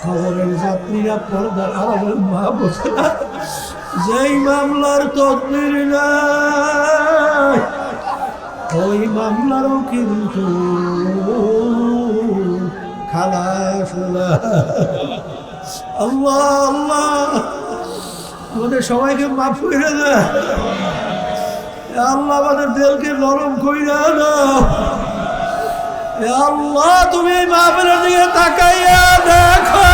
খবরের যাত্রীরা পর্দার আড়ালের মা বোনেরা, যেই মামলার তদবির নাই ওই মামলারও কিন্তু খালাস না। আল্লাহ আল্লাহ আমাদের সবাইকে মাফ করে দেয়। আল্লাহ আমাদের দিলকে নরম কইরা দাও। আল্লাহ তুমি মাফের দিকে তাকাইয়া দেখো।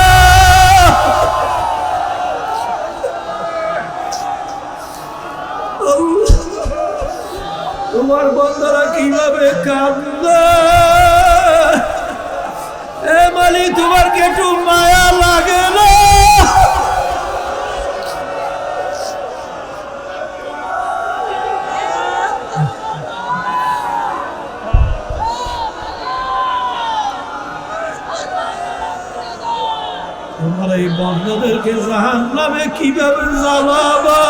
তোমার বন্দারা কিভাবে কান্দে। এ মালিক তোমার কি একটু মায়া লাগে না? তোমার এই বন্দাদেরকে জাহান্নামে কিভাবে জ্বালাবা।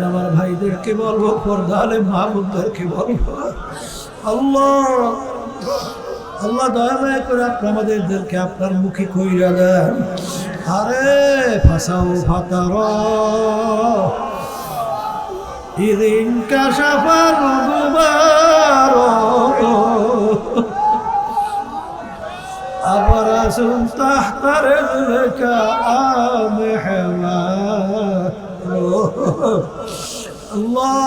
আমার ভাইদেরকে বলবো, পর্দালে মা বোনদেরকে বলবো, আল্লাহ আল্লাহ দয়া করে আপনি আমাদেরকে আপনার মুখে কইরা দেন। আরে ফাসাও ফাতার ইদিন কাশাফার গুবার আবার আসুন তাহতার লেখা আল্লাহ।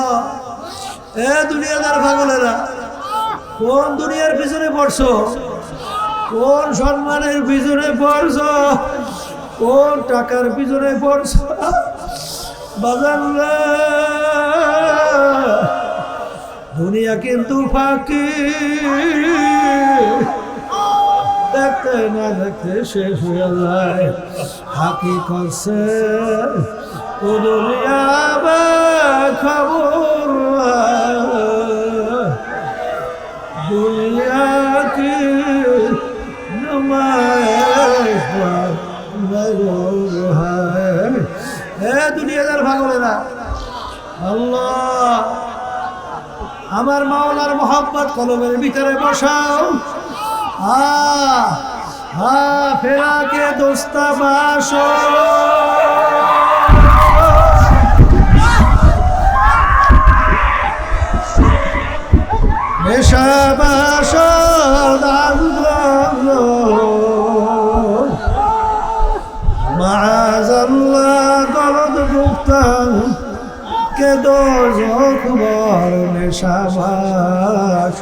এ দুনিয়াদার পাগলেরা, কোন দুনিয়ার পিছনে পড়ছো? কোন সম্মানের পিছনে পড়ছো? কোন টাকার পিছনে পড়ছো? বাজার দুনিয়া কিন্তু ফাঁকি, দেখতে না দেখতে শেষ হয়ে যায়। ফাঁকি করছে তো দুনিয়া খবর দুনিয়া কি দুনিয়াদার ভাগলেরা। আল্লাহ আমার মাওলার মোহাম্মত কলমের ভিতরে বসাও। ফেরা কে দোস্তা বাস বাস মাআযাল্লাহ গলদ গুপ্তান কে দোজখ বার নেশাবাস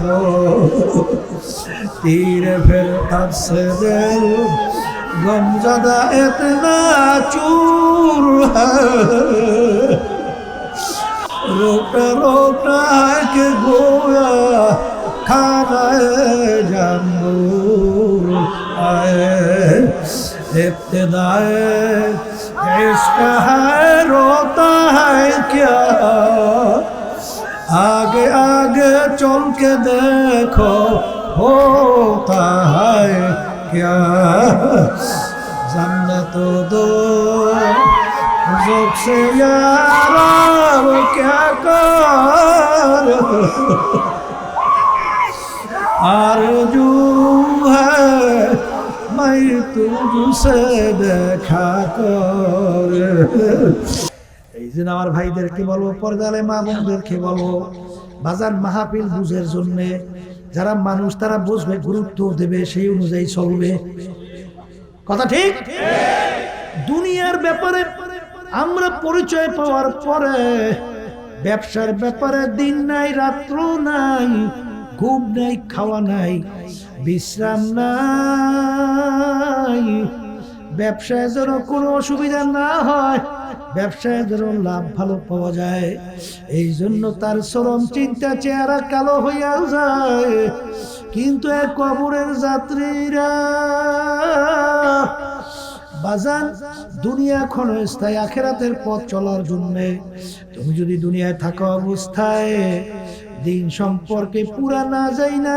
तीर फिर तब से दिल गमज़दा इतना चूर है रोता रोता है कि गोया खाना जंबूर आए इब्तिदाए इश्क है रोता है क्या आगे आगे चल के देखो होता है क्या जन्नत दो से यार क्या कर आरज़ू है मैं तुझसे देखा कर। এই যে আমার ভাইদেরকে বলবো, পর্দালে মা বোনদেরকে বলবো, বাজার মাহফিল বুঝের জন্য যারা মানুষ তারা বুঝবে, গুরুত্ব দেবে, সেই অনুযায়ী চলবে। কথা ঠিক? দুনিয়ার ব্যাপারে আমরা পরিচয় পাওয়ার পরে ব্যবসার ব্যাপারে দিন নাই রাত্র নাই, ঘুম নাই, খাওয়া নাই, বিশ্রাম নাই। ব্যবসায় যেন কোনো অসুবিধা না হয়, ব্যবসায় যেন লাভ ভালো পাওয়া যায়, এই জন্য তার চরম চিন্তা, চেহারা কালো হইয়া যায়। কিন্তু এক কবরের যাত্রীরা বাজান, দুনিয়া ক্ষণস্থায়ী, আখিরাতের পথ চলার জন্য তুমি যদি দুনিয়ায় থাকা অবস্থায় দিন সম্পর্কে পুরা না যাই না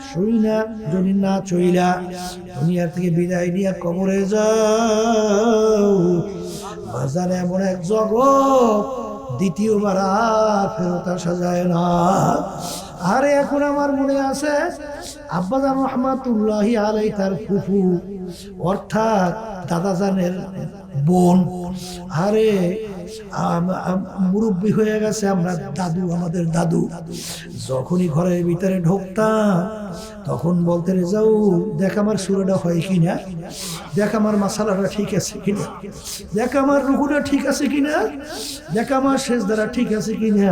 শুই না, যদি না চইলা দুনিয়া থেকে বিদায় নিয়ে কবরে যাও, বাজার এমন এক জগৎ দ্বিতীয়বার আর ফেরত আসা যায় না। আরে এখন আমার মনে আছে আব্বাজান রহমাতুল্লাহি আলাইহি তার ফুফু অর্থাৎ দাদাজানের বোন, আরে মুরব্বী হয়ে গেছে, আমরা দাদু, আমাদের দাদু যখনই ঘরের ভিতরে ঢুকতাম তখন বলতে রে যাও দেখ আমার সুরাটা হয় কিনা, দেখ আমার মাসালাটা ঠিক আছে কিনা, দেখ আমার রুকুটা ঠিক আছে কিনা, দেখ আমার সেজদাটা ঠিক আছে কিনা।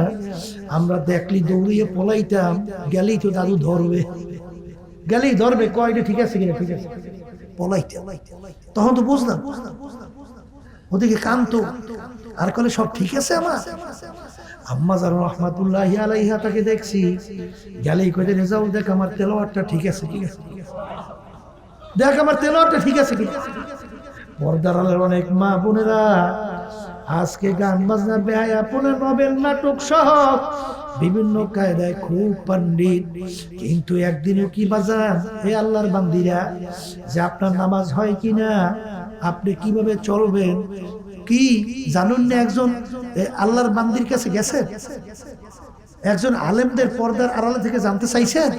আমরা দেখলি দৌড়িয়ে পলাইতাম, গেলেই তো দাদু ধরবে, গেলেই ধরবে, কয়টা ঠিক আছে কিনা, ঠিক আছে, পলাইতে। তখন তো বুঝলাম ওদিকে কান্ত আর কলে সব ঠিক আছে আমার। আম্মা জান রহমাতুল্লাহি আলাইহা তাকে দেখছি গেলেই কইতে যাও দেখ আমার তেলাওয়াতটা ঠিক আছে, ঠিক আছে, দেখ আমার তেলাওয়াতটা ঠিক আছে কি। পর্দার আলের অনেক মা বোনেরা আজকে গান বাজনা বেহায়াপনা নবেল নাটক সহ বিভিন্ন কায়দায় খুব পণ্ডিত, কিন্তু একদিনও কি বাজান হে আল্লাহর বান্দিরা যে আপনার নামাজ হয় কিনা, আপনি কিভাবে চলবেন কি জানুন না। একজন আল্লাহর বান্দির কাছে গেছে, একজন আলেমদের পর্দার আড়ালে থেকে জানতে চাইছেন।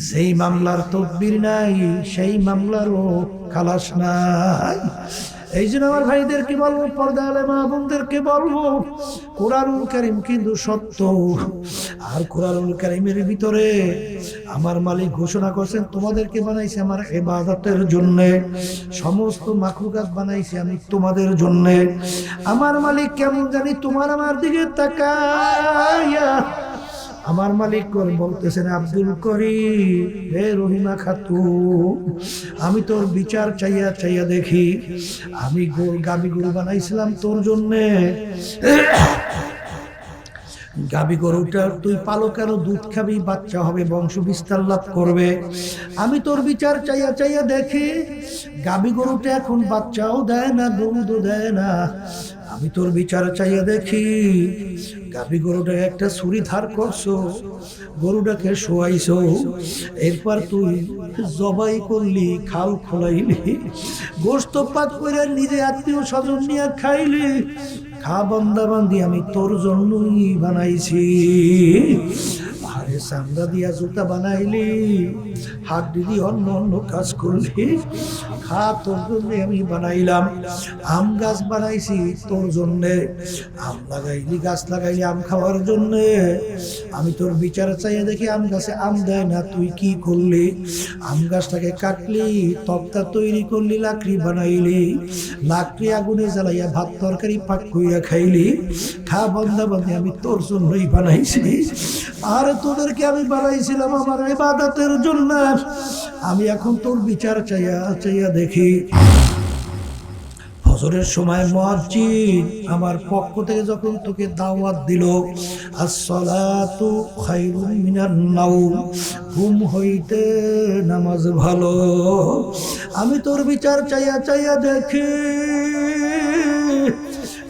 যেই মামলার তদবির নাই সেই মামলারও খালাস নাই। এই জন্য আমার ভাইদেরকে বলবো, পর্দা আলে মা বোনদেরকে বলবো, কোরআনুল কারীম কিন্তু সত্য। আর কোরআনুল কারীমের ভিতরে আমার মালিক ঘোষণা করছেন তোমাদেরকে বানাইছে আমার ইবাদতের জন্য, সমস্ত মাখলুকাত বানাইছে আমি তোমাদের জন্য। আমার মালিক কেমন জানি তোমার আমার দিকে তাকায়া আমার মালিক বলতেছেন আব্দুল করিম হে রহিমা খাতুন, আমি তোর বিচার চাইয়া চাইয়া দেখি, আমি গাবি গরু বানাইছিলাম তোর জন্যে, গাবি গরুটা তুই পালো কেন, দুধ খাবি, বাচ্চা হবে, বংশ বিস্তার লাভ করবে। আমি তোর বিচার চাইয়া চাইয়া দেখি গাবি গরুটা এখন বাচ্চাও দেয় না, দুধও দেয় না। আমি তোর বিচার চাইয়া দেখি গাবি গরুটাকে একটা ছুরি ধার করছো, গরুটাকে শোয়াইছো, এরপর তুই জবাই করলি, খাল খোলাইলি, গোস্ত পাক করে নিজে আত্মীয় স্বজন নিয়ে খাইলি। খা বান্দা বান্দি আমি তোর জন্যই বানাইছি। আরে চামড়া দিয়া জুতা বানাইলি, হাত দিদি অন্য অন্য কাজ করলি, খা তোর জন্য আমি বানাইলাম। আম গাছ বানাইছি তোর জন্যে, আম লাগাইলি, গাছ লাগাইলি আম খাওয়ার জন্যে। আমি তোর বিচার চাইয়া দেখি আম গাছে আম দেয় না, তুই কি করলি, আম গাছটাকে কাটলি, তক্তা তৈরি করলি, লাকড়ি বানাইলি, লাকড়ি আগুনে জ্বালাইয়া ভাত তরকারি পাক কইরা খাইলি। খা বান্দা বান্দি আমি তোর জন্যই বানাইছি। আর তোদেরকে আমি বানাইছিলাম আমার ইবাদতের জন্য। আমি এখন তোর বিচার চাইয়া চাইয়া দেখি ফজরের সময় মুয়াজ্জিন আমার পক্ষ থেকে যখন তোকে দাওয়াত দিল, আসসালাতু খায়রুম মিনান নাওম, ঘুম হইতে নামাজ ভালো। আমি তোর বিচার চাইয়া চাইয়া দেখি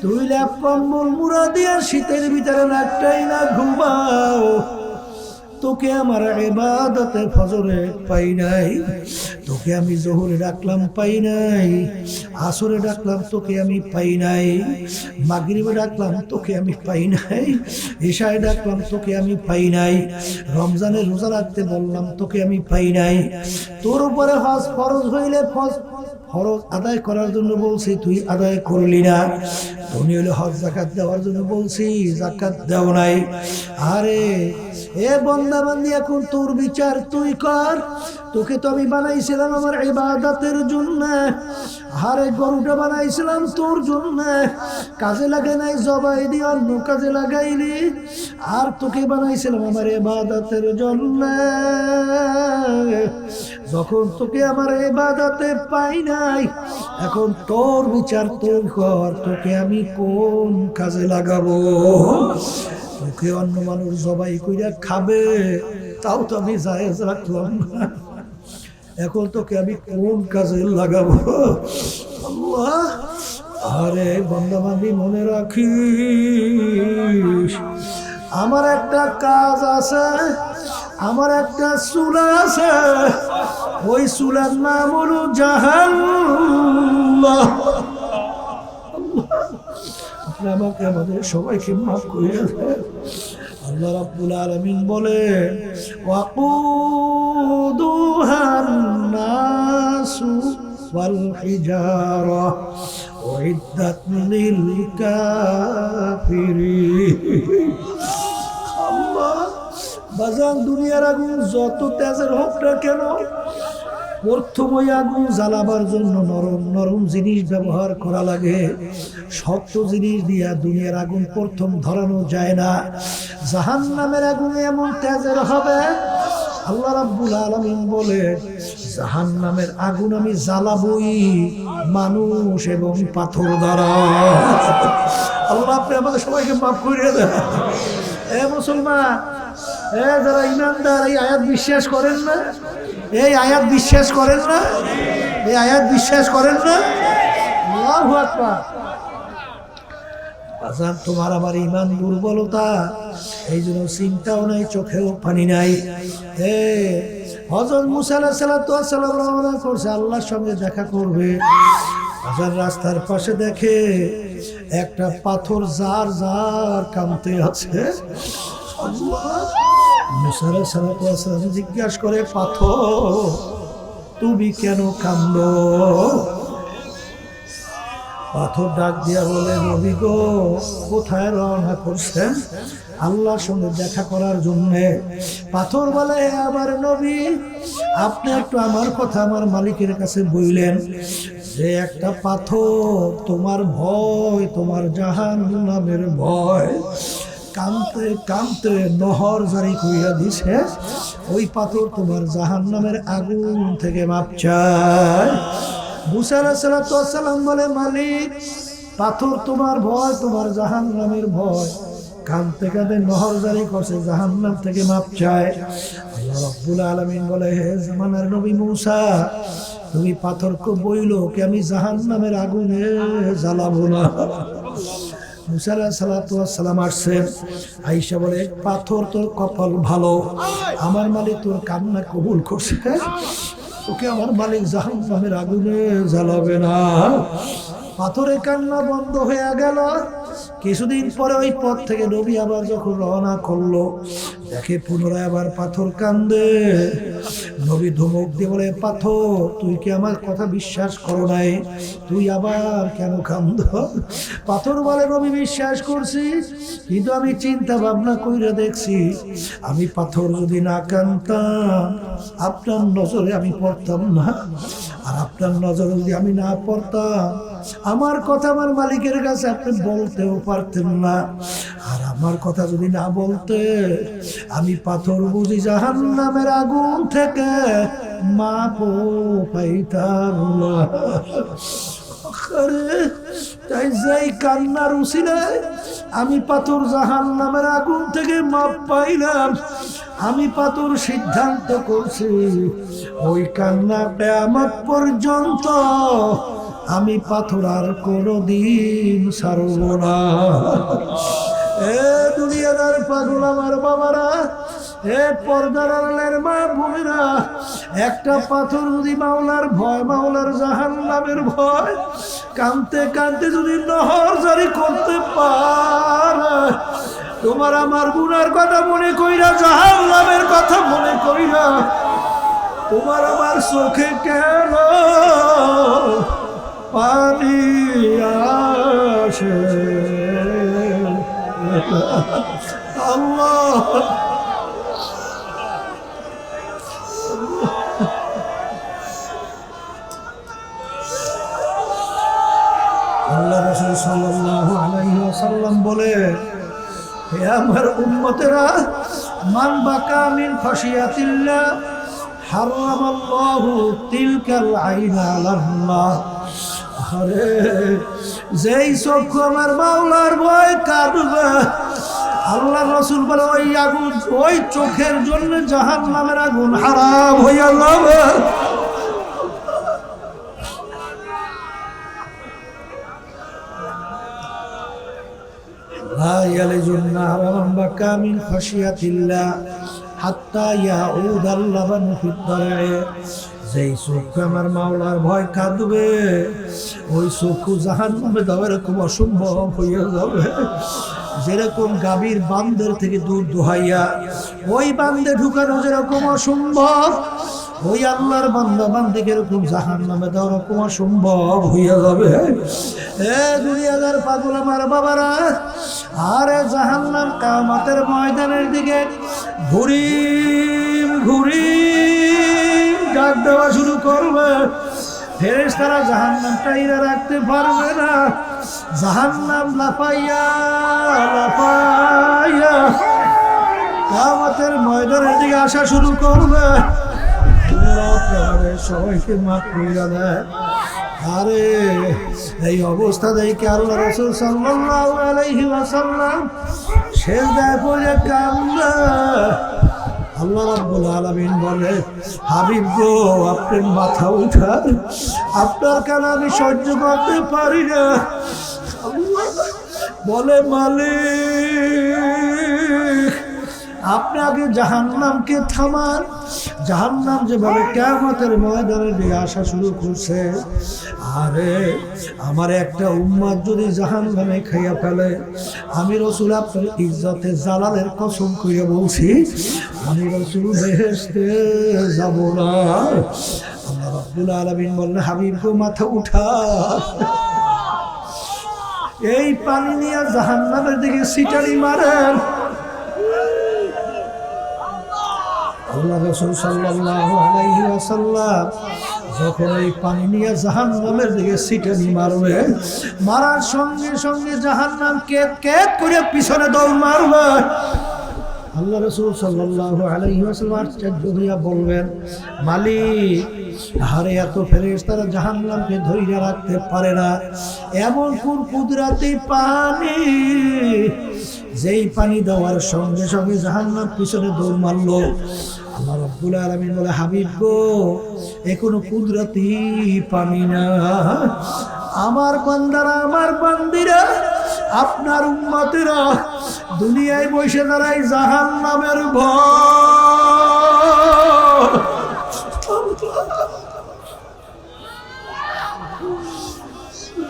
তুই ল্যাপ কম্বল মুড়া দিয়া শীতের ভিতরে নাকটাই না ঘুমাও। তোকে আমার ইবাদতে ফজরে পাই নাই, তোকে আমি জোহরে ডাকলাম পাই নাই, আসরে ডাকলাম তোকে আমি পাই নাই, মাগরিবে ডাকলাম তোকে আমি পাই নাই, ইশায় ডাকলাম তোকে আমি পাই নাই, রমজানের রোজা রাখতে বললাম তোকে আমি পাই নাই। তোর উপরে হজ ফরজ হইলে ফরজ আদায় করার জন্য বলছি, তুই আদায় করলি না। তুমি হলে হজ যাকাত দেওয়ার জন্য বলছি, যাকাত দেও নাই। আরে এ বান্দা বান্দি এখন তোর বিচার তুই কর। তোকে তো আমি বানাইছিলাম আমার ইবাদতের জন্য, আরে গরুটা বানাইছিলাম তোর জন্য, কাজে লাগে নাই, জবাই দিয়ে অন্য কাজে লাগাইলি। আর তোকে বানাইছিলাম আমার ইবাদতের জন্য। যখন তোকে আমার ইবাদতে পাই নাই, এখন তোর বিচার তোর কর, তোকে আমি কোন কাজে লাগাবো। তোকে অন্য মানুষ জবাই কইরা খাবে, তাও তো আমি জায়েজ রাখলাম না, এখন তোকে আমি কোন কাজে লাগাবো। আল্লাহ, আরে বান্দা বান্দি মনে রাখিস আমার একটা কাজ আছে, আমার একটা চুলা আছে, ওই চুলার নাম হলো জাহান্নাম। আপনি আমাকে আমাদের সবাইকে মাফ করে দেন। আল্লাহ রাব্বুল আলামিন বলে ওয়াকুদুহান নাসু ওয়াল হিজারা উইদ্দাত লিল কাফিরিন। আল্লাহ বাজান, দুনিয়ার আগুন যত তেজের হোক না কেন, প্রথম ওই আগুন জ্বালাবার জন্য নরম নরম জিনিস ব্যবহার করা লাগে। শক্ত জিনিস দিয়া দুনিয়ার আগুন প্রথম ধরানো যায় না। জাহান্নামের আগুন এমন তেজের হবে, আল্লাহ রাব্বুল আলামিন বলে জাহান্নামের আগুন আমি জ্বালাবই মানুষ এবং পাথর দ্বারা। আল্লাহ আপনি আমাদের সবাইকে মাফ করে দেন। এ মুসলমান, এ যারা ইমানদার, এই আয়াত বিশ্বাস করেন না? এই আয়াত বিশ্বাস করেন না? এই আয়াত বিশ্বাস করেন না? আল্লাহু আকবার। আজান, তোমার আমার ইমান দুর্বলতা, এই জন্য চিন্তাও নাই, চোখেও পানি নাই। হযরত মুসা আলাইহিস সালাম রওনা করছে আল্লাহর সঙ্গে দেখা করবে। আজান, রাস্তার পাশে দেখে একটা পাথর জার জার কাঁদতে আছে। মুসা আলাইহিস সালাম জিজ্ঞাসা করে, পাথর তুমি কেন কাঁদো? পাথর ডাক দিয়া বলে, নবী গো, কোথায় রওনা করছেন? আল্লাহর সঙ্গে দেখা করার জন্য। পাথর বলে, আমার নবী, আপনি একটু আমার কথা আমার মালিকের কাছে বললেন যে একটা পাথর তোমার ভয়, তোমার জাহান্নামের ভয়, কাঁদতে কাঁদতে নহর জারি কইরা দিছে। ওই পাথর তোমার জাহান্নামের আগুন থেকে মাপ চায়। মুসা আলাইহিস সালাম বলে, মালিক, পাথর তোমার ভয়, তোমার জাহান্নামের ভয়, কাঁদতে কাঁদতে নহর জারি করছে, জাহান্নাম থেকে মাপ চায়। আল্লাহ রাব্বুল আলামিন বলে, হে জামানার নবী মুসা, তুমি পাথরকে বইলো কি আমি জাহান্নামের আগুনে জ্বালাবো না? মুসা আলাইহিস সালাম আসছেন, আয়েশা বলে, পাথর তোর কপাল ভালো, আমার মালিক তোর কান্না কবুল করছে, ওকে আমার মালিক জাহান্নামের আগুনে জ্বালাবে না। পাথরে কান্না বন্ধ হয়ে গেল। কিছুদিন পরে ওই পথ থেকে নবী আবার যখন রওনা করলো, দেখে পুনরায় আবার পাথর কান্দে। নবী ধমক দিয়ে বলে, পাথর তুই কি আমার কথা বিশ্বাস করো নাই? তুই আবার কেন কান্দ? পাথর বলে, নবী বিশ্বাস করছি, কিন্তু আমি চিন্তা ভাবনা কইরা দেখছি, আমি পাথর যদি না কান্দতাম আপনার নজরে আমি পড়তাম না, আর আপনার নজরে যদি আমি না পড়তাম আমার কথা আমার মালিকের কাছে আপনি বলতেও পারতেন না, আর আমার কথা যদি না বলতে আমি পাথর বুঝি জাহান্নামের আগুন থেকে মাপও পাইতাম না। তাই যাই কান্নার উসিলায় আমি পাথর জাহান্নামের আগুন থেকে মাপ পাইলাম। আমি পাথর সিদ্ধান্ত করছি ওই কান্না কিয়ামত পর্যন্ত আমি পাথর আর কোনোদিন ছাড়ব না। এ দুনিয়াদার পাগল আমার বাবারা, এ পর্দার আড়ালের মা বোনেরা, একটা পাথর যদি মাওলার ভয়, মাওলার জাহান্নামের ভয়, কাঁদতে কাঁদতে যদি নহর জারি করতে পারে, তোমার আমার গুনার কথা মনে কইরা, জাহান্নামের কথা মনে কইরা, তোমার আমার চোখে কেন পানি আসে? আল্লাহ আল্লাহ রাসূল সাল্লাল্লাহু আলাইহি ওয়াসাল্লাম বলে, হে আমার উম্মতেরা, মান বাকা মিন খাশিয়াতিল্লাহ হারামাল্লাহু তিলকাল আইনা আলাল্লাহ। আরে যেই চক্ষু আমার মাওলার ভয় কাঁদবে, আল্লাহ রাসূল বলে ওই আগুন, ওই চোখের জন্য জাহান্নামের আগুন হারাম হইয়া যাবে। লা ইয়ালিজুন নারা মান বাকা মিন খাশিয়াতিল্লাহ হাত্তা ইয়াউদাল লাবানু ফিদ দার'i। যেই চক্ষু আমার মাওলার ভয় কাঁদবে ওই চক্ষু জাহান্নামে দেওয়া এরকম অসম্ভব হইয়া যাবে। যেরকম গাভীর বান্ধের থেকে দুধ দোহাইয়া ওই বান্ধে ঢুকানো যেরকম অসম্ভব, ওই আল্লাহর বান্দা বান্দিকে এরকম জাহান্নামে দেওয়া এরকম অসম্ভব হইয়া যাবে। এ দুনিয়াদার পাগল আমার বাবারা, আরে জাহান্নাম কিয়ামতের ময়দানের দিকে ঘুরি ঘুরি ডাক দেওয়া শুরু করবে। ফেরেশতারা জাহান্নামটা ইরা রাখতে পারবে না। জাহান্নাম লাফাইয়া লাফাইয়া কিয়ামতের ময়দানের দিকে আসা শুরু করবে। সবাইকে মাফ কইরা দেয়। আরে এই অবস্থা দেখে আল্লাহ রাসূল সাল্লাল্লাহু আলাইহি ওয়াসাল্লাম সিজদায় পড়ে কাঁদলেন। আল্লাহ রাব্বুল আলামিন বলে, হাবিব গো আপনার মাথা উঠান, আপনার কান আমি সহ্য করতে পারি না। বলে মালিক আপনি আগে জাহান্নামকে থামান। জাহান্নাম যেভাবে কিয়ামতের ময়দানে দিয়ে আসা শুরু করছে, আরে আমার একটা উম্মত যদি জাহান্নামে খাইয়া ফেলে, আমি রাসূল আপনার ইজ্জতে জালালের কসম করে বলছি আমি রাসূল বেহেশতে যাব না। আল্লাহ রাব্বুল আলামিন বললেন, হাবিব গো মাথা উঠা, এই পানি নিয়ে জাহান্নামের দিকে সিটারি মারেন। আল্লাহ রাসূল সাল্লাল্লাহু আলাইহি ওয়াসাল্লাম যখন এই পানি নিয়ে জাহান্নামের দিকে সিটানি মারবে, মারার সঙ্গে সঙ্গে জাহান্নাম কেট কেট করে পিছনে দৌড় মারবে। আল্লাহ রাসূল সাল্লাল্লাহু আলাইহি ওয়াসাল্লাম আশ্চর্য হইয়া বলবেন, মালিক আরে এত ফেরেশতারা জাহান্নামকে ধইরা রাখতে পারে না, এমন কোন কুদরতি পানি যেই পানি দেওয়ার সঙ্গে সঙ্গে জাহান্নাম পিছনে দৌড় মারলো। আল্লাহ রাব্বুল আলামিন বলে, হাবিব গো এ কোনো কুদরতি পানি না, আমার বান্দারা আমার বান্দিরা আপনার উম্মতেরা দুনিয়ায় বসে দাঁড়াই জাহান্নামের ভয়,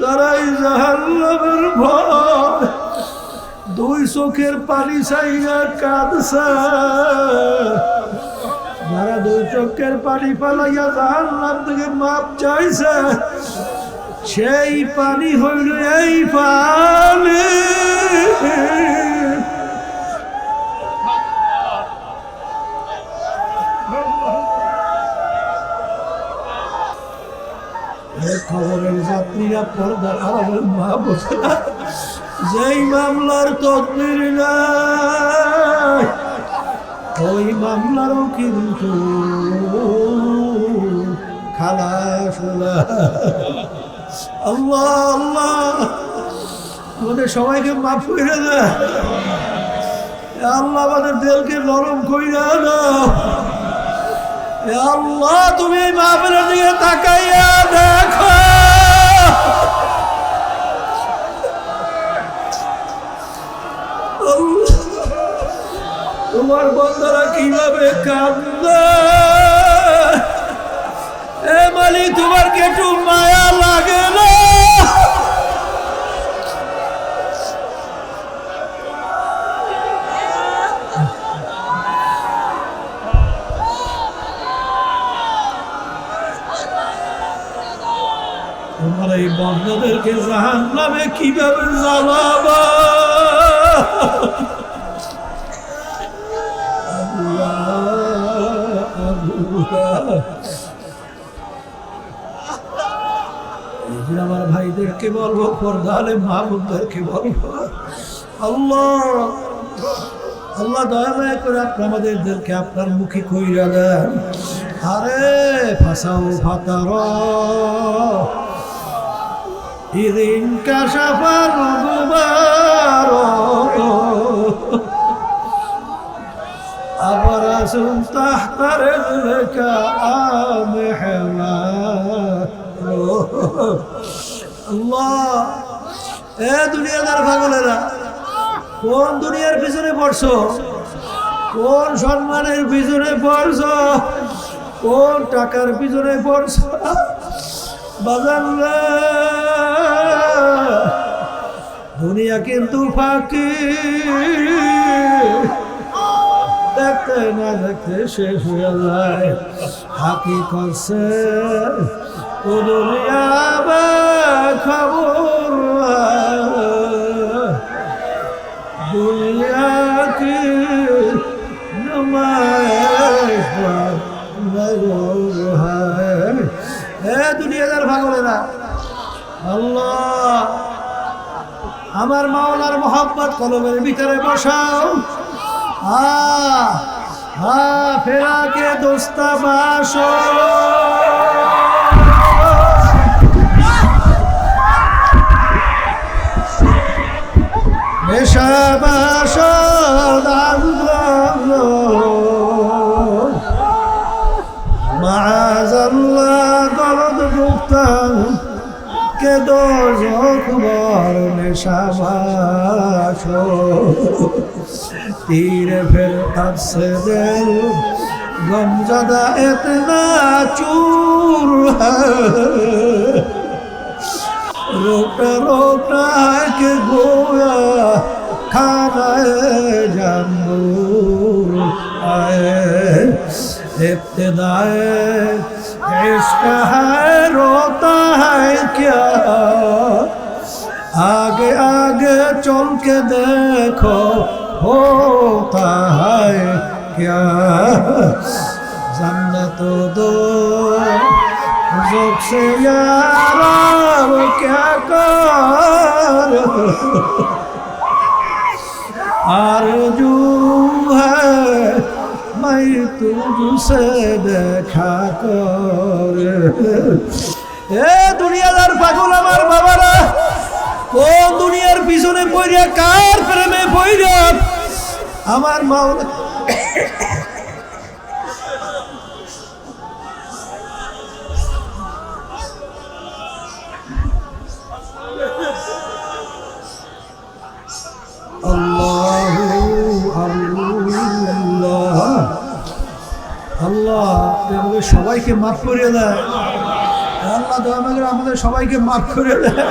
দাঁড়াই জাহান্নামের ভয়, দুই চোখের পানি চাইয়া কাঁদছে। যারা দুই চোখের পানি ফেলাইয়া জাহান্নাম থেকে মাপ চাইছে, সেই পানি হইল এই পানি। খবরের যাত্রীরা পর্দার আড়ালের মা বোনেরা, যেই মামলার তদবির নাই ওই মামলারও কিন্তু খালাস না। আল্লাহ আল্লাহ আমাদের সবাইকে মাফ করে দেয়। আল্লাহ আমাদের দিলকে নরম কইরা দাও। আল্লাহ তুমি মাফের দিকে তাকাইয়া দেখো, তোমার বান্দারা কিভাবে কাঁদে। এ মালিক তোমার কি একটু মায়া লাগে না? তোমার এই বান্দাদেরকে জাহান্নামে কিভাবে জ্বালাবা। আমার ভাইদেরকে বলবো, পর্দালে মা বোনদেরকে বলবো, আল্লাহ আল্লাহ দয়া করে আপনি আমাদের দিলকে আপনার মুখী কইরা দেন। আরে ফাসাও ফাতার ইদিন কাশাফার গুবার আবার আসুন তাহতার লেখা আমেহমা। আল্লাহ এ দুনিয়াদার পাগলেরা, কোন দুনিয়ার পিছনে পড়ছো, কোন সম্মানের পিছনে পড়ছো? কোন টাকার পিছনে পড়ছ বাজার রে? দুনিয়া কিন্তু ফাঁকি, দেখতে না দেখতে শেষ হয়ে যায়। ফাঁকি করছে তো দুনিয়া খবর, দুনিয়া কি দুনিয়াদার ভাগলেরা। আল্লাহ আমার মাওলার মোহাম্মত কলমের ভিতরে বসাও। ফেরা কে দোস্তা বাসো, নেশা বাসো মাআযাল্লাহ গলদ গুপ্তান কে দোজখ বার নেশা বাসো। तीर फिर तब से दिल गमज़दा इतना चूर है, रोता रोता है कि गोया खाना जंबूर आए। इब्तिदाए इश्क है रोता है क्या, आगे आगे चल के देखो होता है क्या। जन्नत दो ज़ोक से यारा वो क्या कर, आरज़ू है मैं तुझसे देखा कर। ए दुनियादार पागल আমার বাবারা, কোন দুনিয়ার পিছনে পড়িয়া কার প্রেমে পড়িয়া আমার মাওলা আল্লাহ আমাদের সবাইকে মাফ করে দেয়। আল্লাহ আমাদের সবাইকে মাফ করে দেয়।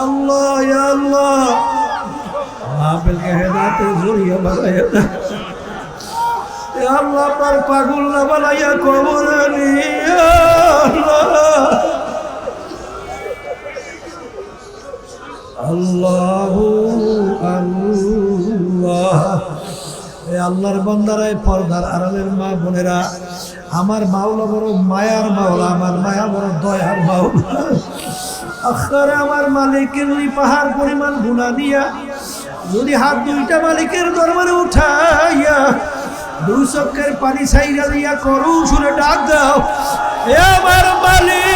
আল্লাহ ইয়া আল্লাহ মাহফিলকে হেদায়েতের জরিয়া বানাইয়া দেয়। ইয়া আল্লাহ আপনার পাগল না বানাইয়া কবরে নিয়া আল্লাহু আল্লাহ। এই আল্লাহর বান্দারাই পর্দার আড়ালের মা বোনেরা, আমার মাওলা বড় মায়ার মাওলা, আমার মায়া বড় দয়ার মাওলা। আখরে আমার মালিকের ওই পাহাড় পরিমাণ গুনাহ নিয়া যদি হাত দুইটা মালিকের দরবারে উঠাইয়া দুই চোখের পানি ছাইরা দিয়া করু সুরে ডাক দাও, এ আমার মালিক।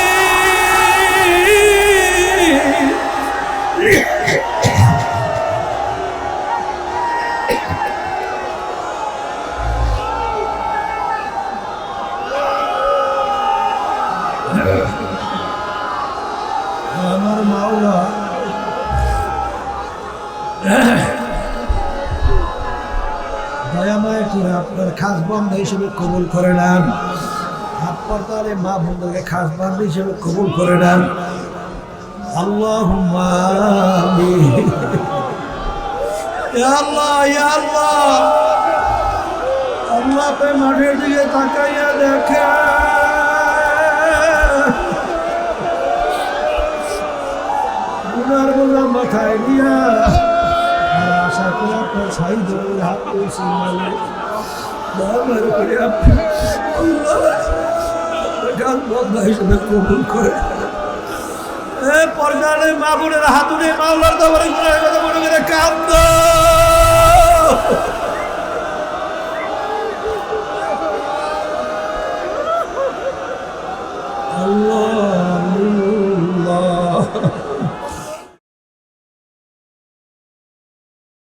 আমার মাওলা দয়াময় করে আপনার খাস বন্ধ হিসেবে কবুল করে নেন। আপনার তাহলে মা বন্ধুকে খাস বন্ধ হিসেবে কবুল করে নেন। আল্লাহুম্মা আমিন। ইয়া আল্লাহ ইয়া আল্লাহ, আল্লাহ আপনি মাঠের দিকে তাকাইয়া দেখে গুনার বোঝা মাথায় নিয়া আশা করে আপনার ছাই ধরে হাত করেছি করে আপনি গান বন্ধ হিসেবে কবুল করে। পর্দারে মা বোনের হাতুড়ে মাওলার দরবারে কথা মনে করে কান্দ।